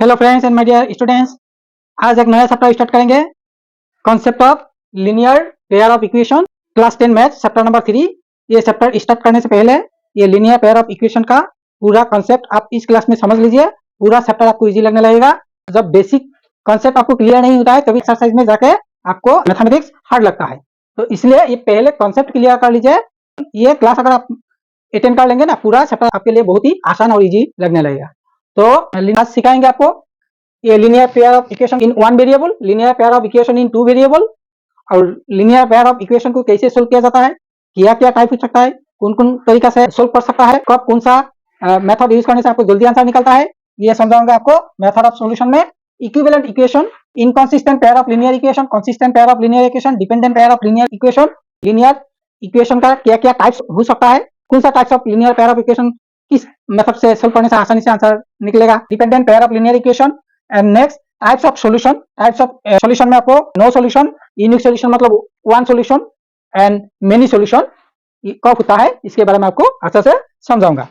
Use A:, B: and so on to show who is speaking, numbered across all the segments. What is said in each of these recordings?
A: Hello friends and my dear students, आज एक नया चैप्टर स्टार्ट करेंगे। Concept of linear pair of equation, class 10 maths, chapter number 3। ये chapter start करने से पहले ये लिनियर पेयर ऑफ इक्वेशन का पूरा कॉन्सेप्ट आप इस क्लास में समझ लीजिए। पूरा चैप्टर आपको इजी लगने लगेगा। जब बेसिक कॉन्सेप्ट आपको क्लियर नहीं होता है तभी एक्सरसाइज में जाके आपको मैथमेटिक्स हार्ड लगता है। तो इसलिए ये पहले कॉन्सेप्ट क्लियर कर लीजिए। ये क्लास अगर आप अटेंड कर लेंगे ना, पूरा चैप्टर आपके लिए बहुत ही आसान और इजी लगने लगेगा। तो आज सिखाएंगे आपको ये linear pair of equation in one variable, linear pair of equation in two variable, और लिनियर पेयर ऑफ इक्वेशन को कैसे सोल्व किया जाता है, क्या क्या टाइप हो सकता है, कौन कौन तरीका से सोल्व कर सकता है, कब कौन सा मेथड यूज करने से आपको जल्दी आंसर निकलता है, ये समझाऊंगा आपको। मेथड ऑफ सॉल्यूशन में equivalent equation, inconsistent pair of linear equation, consistent pair of linear equation, dependent pair of linear equation, linear equation का क्या क्या टाइप्स हो सकता है, कौन सा types of linear pair of equation किस मेथड से सोल्व करने से आसानी से आंसर निकलेगा, dependent pair of linear equation. And next types of solution, types of solution में आपको नो सॉल्यूशन, यूनिक सॉल्यूशन मतलब one solution, and many solution कब होता है इसके बारे में आपको अच्छे से समझाऊंगा।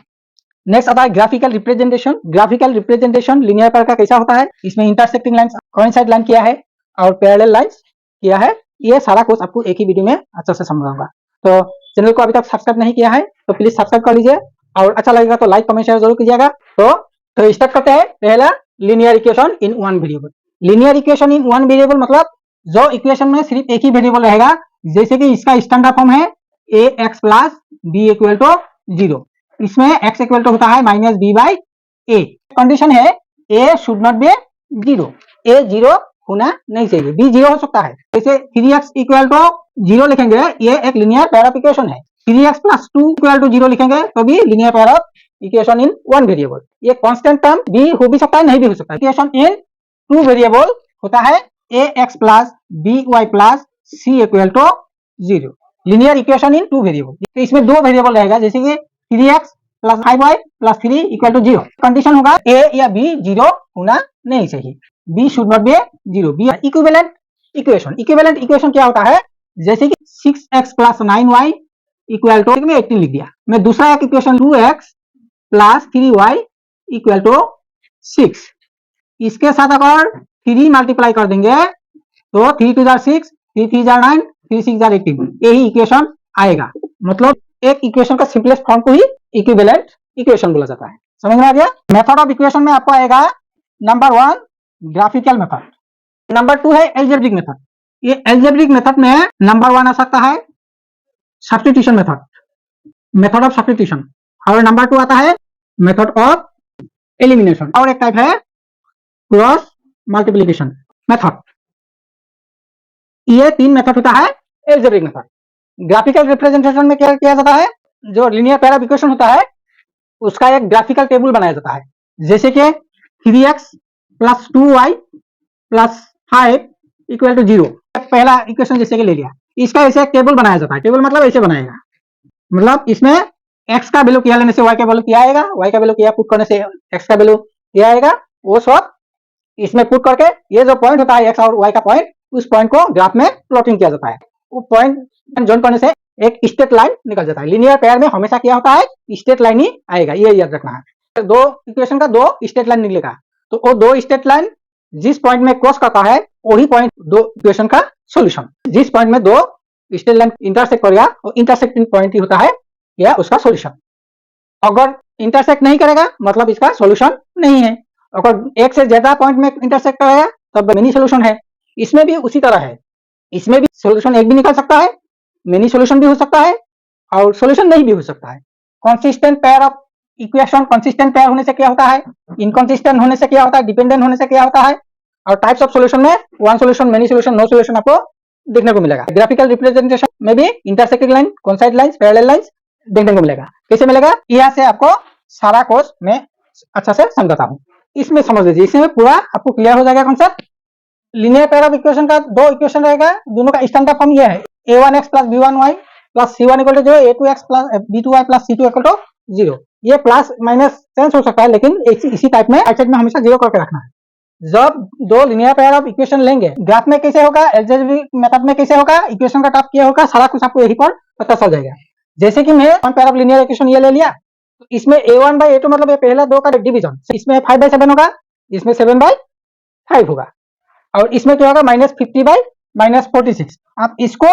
A: नेक्स्ट आता है graphical representation. Graphical representation linear pair का कैसा होता है, इसमें इंटरसेक्टिंग लाइंस, कोइंसाइड लाइन किया है और पैरेलल लाइंस किया है। ये सारा कुछ आपको एक ही वीडियो में अच्छे से समझाऊंगा। तो चैनल को अभी तक सब्सक्राइब नहीं किया है तो प्लीज सब्सक्राइब कर लीजिए, और अच्छा लगेगा तो लाइक कमेंट शेयर जरूर कीजिएगा। तो स्टार्ट करते हैं। पहला linear equation in one variable. Linear equation in one variable मतलब जो इक्वेशन में सिर्फ एक ही वेरिएबल रहेगा, जैसे कि इसका स्टैंडर्ड फॉर्म है a x plus b equal to 0। इसमें एक्स इक्वल टू होता है minus b by a. Condition है a should not be 0, a 0 होना नहीं चाहिए, बी 0 हो सकता है। जैसे 3x इक्वल टू 0 लिखेंगे, ये एक लिनियर पेयर ऑफ इक्वेशन है। 3x प्लस 2 इक्वल टू 0 लिखेंगे तो भी linear pair of equation in one variable. ये कांस्टेंट टर्म भी हो भी सकता है, नहीं भी हो सकता है। इक्वेशन इन टू वेरिएबल होता है a x plus b y plus c equal to 0। Linear equation in two variable, तो इसमें दो वेरिएबल रहेगा, जैसे कि 3x plus 5y plus 3 equal to 0। Condition होगा ए या बी 0 होना नहीं चाहिए, b should not be 0। B equivalent equation. Equivalent equation क्या होता है, जैसे कि 6x plus 9y equal to 18 लिख दिया। मैं दूसरा एक equation 2x plus 3y equal to 6, इसके साथ अगर 3 मल्टीप्लाई कर देंगे तो 3 2 जार 6, 3 3 जार 9, 3 6 जार 18, यही इक्वेशन आएगा। मतलब एक इक्वेशन का सिंपलेस्ट फॉर्म को ही इक्विवेलेंट इक्वेशन बोला जाता है। समझ में आ गया। मेथड ऑफ इक्वेशन में आपको आएगा नंबर 1 ग्राफिकल मेथड, नंबर 2 है एल्जेब्रिक मेथड। ये एल्जेब्रिक मेथड में नंबर 1 आ सकता है substitution method, method of substitution, और नंबर 2 आता है मेथड ऑफ एलिमिनेशन, और एक टाइप है क्रॉस मल्टीप्लिकेशन मेथड। ये 3 मेथड होता है एल्जेब्रिक मेथड। ग्राफिकल रिप्रेजेंटेशन में क्या किया जाता है, जो लिनियर पेयर ऑफ इक्वेशन होता है उसका एक ग्राफिकल टेबल बनाया जाता है। जैसे कि 3x plus 2y plus 5 equal to 0, पहला इक्वेशन जैसे कि ले लिया, इसका ऐसे एक टेबल बनाया जाता है। टेबल मतलब ऐसे बनाएगा, मतलब इसमें x का वैल्यू क्या लेने से y का वैल्यू क्या आएगा, y का वैल्यू क्या पुट करने से x का वैल्यू क्या आएगा, वो सब इसमें पुट करके ये जो पॉइंट होता है x और y का पॉइंट, उस पॉइंट को ग्राफ में प्लॉटिंग किया जाता है। वो पॉइंट ज्वाइन करने से एक स्ट्रेट लाइन निकल जाता है। लिनियर पेयर में हमेशा क्या होता है, स्ट्रेट लाइन ही आएगा, ये याद रखना है। दो इक्वेशन का दो स्ट्रेट लाइन निकलेगा, तो वो दो स्ट्रेट लाइन जिस पॉइंट में क्रॉस करता है वही पॉइंट दो इक्वेशन का सॉल्यूशन। जिस पॉइंट में दो स्ट्रेट लाइन इंटरसेक्ट करेगा वो इंटरसेक्टिंग पॉइंट ही होता है या उसका सॉल्यूशन। अगर इंटरसेक्ट नहीं करेगा मतलब इसका सॉल्यूशन नहीं है। अगर एक से ज्यादा पॉइंट में इंटरसेक्ट करेगा तब मिनी सॉल्यूशन है। इसमें भी उसी तरह है, इसमें भी सॉल्यूशन एक भी निकल सकता है, मिनी सॉल्यूशन भी हो सकता है, और सॉल्यूशन नहीं भी हो सकता है। Consistent pair of equation, consistent pair होने से क्या होता है, इनकंसिस्टेंट होने से क्या होता है, डिपेंडेंट होने से क्या होता है। और टाइप्स ऑफ सॉल्यूशन में one solution, many solution, no solution आपको देखने को मिलेगा। ग्राफिकल रिप्रेजेंटेशन में भी intersecting line, coincide lines, parallel lines देखने को मिलेगा। कैसे मिलेगा, यहाँ से आपको सारा कोर्स में अच्छा से समझाता हूँ, इसमें समझ लीजिए, इसमें पूरा आपको क्लियर हो जाएगा concept. Linear pair of equation का दो इक्वेशन रहेगा, दोनों का स्टैंडर्ड फॉर्म ये है a1x plus b1y plus c1 equal to 0, a2x plus b2y plus c2 equal to 0। ये प्लस माइनस चेंज हो सकता है, लेकिन इसी टाइप में राइट साइड में हमेशा 0 करके रखना है। जब दो लिनियर पेयर ऑफ इक्वेशन लेंगे, ग्राफ में कैसे होगा, एल्जेब्रिक मेथड में कैसे होगा, इक्वेशन का टाइप क्या होगा, सारा कुछ आपको यही पर पता चल जाएगा। जैसे कि मैं one pair of linear equation ये ले लिया, इसमें a1 बाई a2 मतलब ये पहला दो का डिवीजन, इसमें 5/7 होगा, इसमें 7/5 होगा, और इसमें क्या होगा -50/-46। आप इसको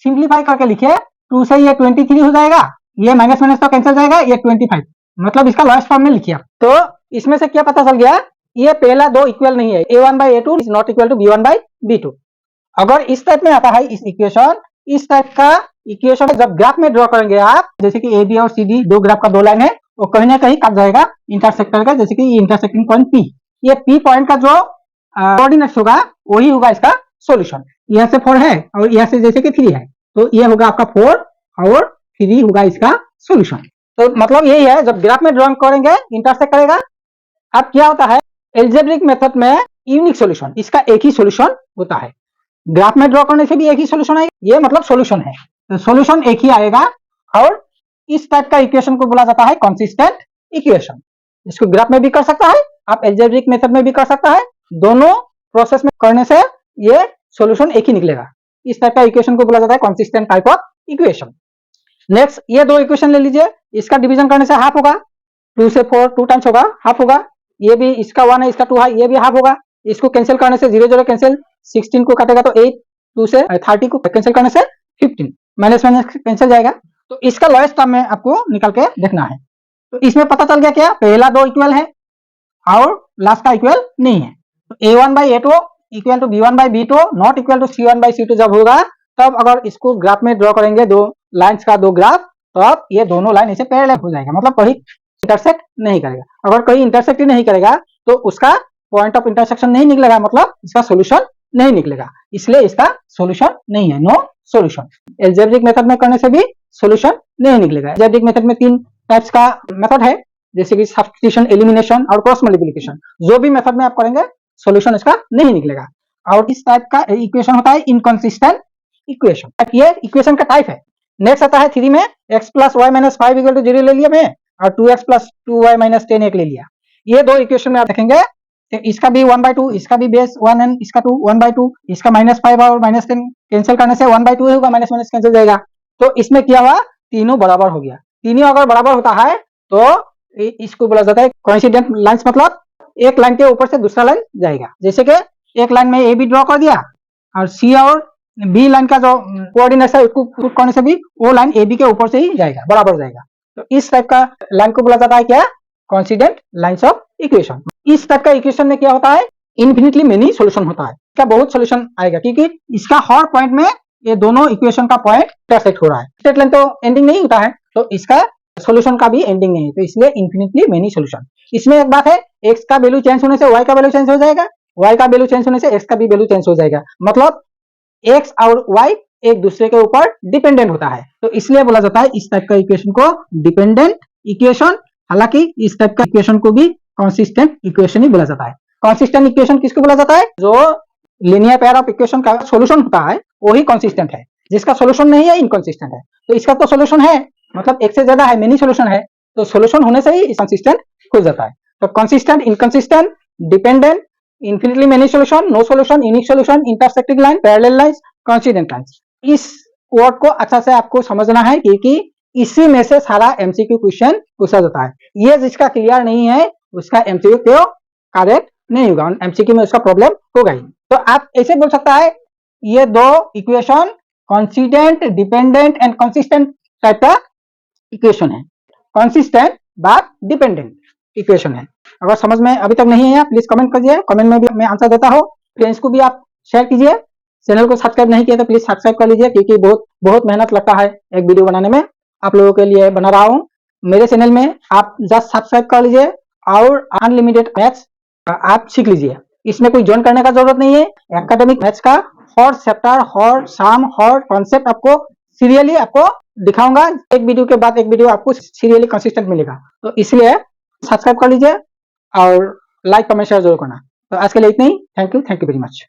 A: सिंप्लीफाई करके लिखिए, 2 से ये 23 हो जाएगा, ये माइनस माइनस तो कैंसिल जाएगा, ये 25, मतलब इसका लोएस्ट फॉर्म में लिखिए। तो इसमें से क्या पता चल गया, ये पहला दो इक्वल नहीं है, a1/a2 is not equal to b1/b2। अगर इस टाइप में आता है इस इक्वेशन, इस टाइप का इक्वेशन जब ग्राफ में ड्रॉ करेंगे आप, जैसे कि ए बी और सी डी दो ग्राफ का दो लाइन है, वो कहीं ना कहीं कट जाएगा इंटरसेक्टर का, जैसे कि इंटरसेक्टिंग पॉइंट पी, ये पी पॉइंट का जो कोऑर्डिनेट्स होगा वही होगा इसका सॉल्यूशन। यहाँ से 4 है और यहाँ से जैसे कि 3 है, तो ये होगा आपका 4 और 3 होगा इसका सॉल्यूशन। तो मतलब यही है, जब ग्राफ में ड्रॉ करेंगे इंटरसेक्ट करेगा। अब क्या होता है, एल्जेब्रिक मेथड में यूनिक सॉल्यूशन, इसका एक ही सॉल्यूशन होता है। ग्राफ में ड्रॉ करने से भी एक ही सॉल्यूशन आएगा, ये मतलब सॉल्यूशन है, तो सॉल्यूशन एक ही आएगा। और इस टाइप का इक्वेशन को बोला जाता है कंसिस्टेंट इक्वेशन। इसको ग्राफ में भी कर सकता है, आप एल्जेब्रिक मेथड में भी कर सकता है, दोनों प्रोसेस में करने से ये सॉल्यूशन एक ही निकलेगा। इस टाइप का इक्वेशन को बोला जाता है consistent type of equation. Next, ये दो इक्वेशन ले लीजिए, इसका डिवीजन करने से हाफ होगा, 2 से 4 2 टाइम्स होगा, हाफ होगा। ये भी इसका 1 है, इसका 2 है, ये भी हाफ होगा। इसको कैंसिल करने से 0 0 कैंसिल, 16 को काटेगा तो 8, 2 से 30 को कैंसिल करने से 15, माइनस माइनस कैंसिल जाएगा। तो इसका लोएस्ट टर्म में आपको निकाल के देखना है। तो इसमें पता चल गया क्या, पहला दो इक्वल है और लास्ट का इक्वल नहीं है। तो a1/a2 equal to b1/b2 not equal to c1/c2 जब होगा, तब अगर इसको ग्राफ में ड्रॉ करेंगे, दो लाइंस का दो ग्राफ, तो अब ये दोनों लाइन इसे पैरेलल हो जाएगा, मतलब कहीं इंटरसेक्ट नहीं करेगा। अगर कहीं इंटरसेक्ट ही नहीं करेगा तो उसका पॉइंट ऑफ इंटरसेक्शन नहीं निकलेगा, मतलब इसका सॉल्यूशन नहीं निकलेगा, इसलिए इसका सॉल्यूशन नहीं है, नो सॉल्यूशन। एल्जेब्रिक मेथड में करने से भी सॉल्यूशन नहीं निकलेगा। एल्जेब्रिक मेथड में 3 टाइप्स का मेथड है, जैसे कि सब्स्टिट्यूशन, एलिमिनेशन और क्रॉस मल्टीप्लिकेशन। जो भी मेथड में आप करेंगे सॉल्यूशन इसका नहीं निकलेगा। और इस टाइप का इक्वेशन होता है इनकंसिस्टेंट इक्वेशन, ये इक्वेशन का टाइप है। नेक्स्ट आता है 3 में x + y - 5 = 0 ले लिया मैं, और 2x + 2y - 10 एक ले लिया। ये दो इक्वेशन में आप देखेंगे, इसका भी 1/2, इसका भी बेस 1 है, इसका 2 1/2, इसका -5 और -10 कैंसिल करने से 1/2 होगा, माइनस माइनस कैंसिल जाएगा। तो इसमें क्या हुआ, तीनों बराबर हो गया। तीनों अगर बराबर होता है तो इसको बोला जाता है कोइंसिडेंट लाइंस, मतलब एक लाइन के ऊपर से दूसरा लाइन जाएगा। जैसे कि एक लाइन में ए बी ड्रॉ कर दिया और सी और बी लाइन का जो कोऑर्डिनेट्स है उसको पुट करने से भी वो लाइन ए बी के ऊपर से ही जाएगा, बराबर जाएगा। तो इस टाइप का लाइन को बोला जाता है क्या, कोइंसिडेंट लाइंस ऑफ इक्वेशन। इस टाइप का इक्वेशन में क्या होता है, इन्फिनिटली मेनी सॉल्यूशन होता है, इसका बहुत सॉल्यूशन आएगा, क्योंकि इसका हर पॉइंट में ये दोनों इक्वेशन का पॉइंट इंटरसेक्ट हो रहा है। स्ट्रेट लाइन तो एंडिंग नहीं होता है, तो इसका सॉल्यूशन का भी एंडिंग नहीं है, तो इसलिए इन्फिनिटली मेनी सॉल्यूशन। इसमें एक बात है, एक्स का वैल्यू चेंज होने से वाई का वैल्यू चेंज हो जाएगा, वाई का वैल्यू चेंज होने से एक्स का भी वैल्यू चेंज हो जाएगा, मतलब एक्स और वाई एक दूसरे के ऊपर डिपेंडेंट होता है। तो इसलिए बोला जाता है इस टाइप का इक्वेशन को डिपेंडेंट इक्वेशन। हालांकि इस टाइप का इक्वेशन को भी कंसिस्टेंट इक्वेशन ही बोला जाता है। कंसिस्टेंट इक्वेशन किसको बोला जाता है, जो लीनियर पेयर ऑफ इक्वेशन का सॉल्यूशन होता है वही कंसिस्टेंट है, जिसका सॉल्यूशन नहीं है इनकंसिस्टेंट है। तो इसका तो सॉल्यूशन है, मतलब एक से ज्यादा है, मेनी सॉल्यूशन है, तो सॉल्यूशन होने से ही कंसिस्टेंट हो जाता है। तो consistent, inconsistent, dependent, infinitely many solution, no solution, unique solution, intersecting line, parallel lines, coincident lines. इस वर्ड को अच्छा से आपको समझना है, क्योंकि इसी में से सारा एमसीक्यू क्वेश्चन पूछा जाता है। ये जिसका क्लियर नहीं है उसका एमसीक्यू क्यों करेक्ट नहीं होगा, एमसीक्यू में उसका प्रॉब्लम होगा ही। तो आप ऐसे बोल सकता है, ये दो equation consistent, dependent and consistent type का इक्वेशन है, कंसिस्टेंट बट डिपेंडेंट इक्वेशन है। अगर समझ में अभी तक नहीं है प्लीज कमेंट कीजिए, कमेंट में भी मैं आंसर देता हूँ। फ्रेंड्स को भी आप शेयर कीजिए, चैनल को सब्सक्राइब नहीं किया तो प्लीज सब्सक्राइब कर लीजिए, क्योंकि बहुत मेहनत लगता है एक वीडियो बनाने में, आप लोगों के लिए बना रहा हूँ। मेरे चैनल में आप जस्ट सब्सक्राइब कर लीजिए और अनलिमिटेड मैथ्स आप सीख लीजिए। इसमें कोई ज्वाइन करने का जरूरत नहीं है। एकेडमिक मैथ्स का हर चैप्टर, हर सम, हर कॉन्सेप्ट आपको सीरियली आपको दिखाऊंगा, एक वीडियो के बाद एक वीडियो आपको सीरियली कंसिस्टेंट मिलेगा। तो इसलिए सब्सक्राइब कर लीजिए और लाइक कमेंट शेयर जरूर करना। तो आज के लिए इतना ही, थैंक यू वेरी मच।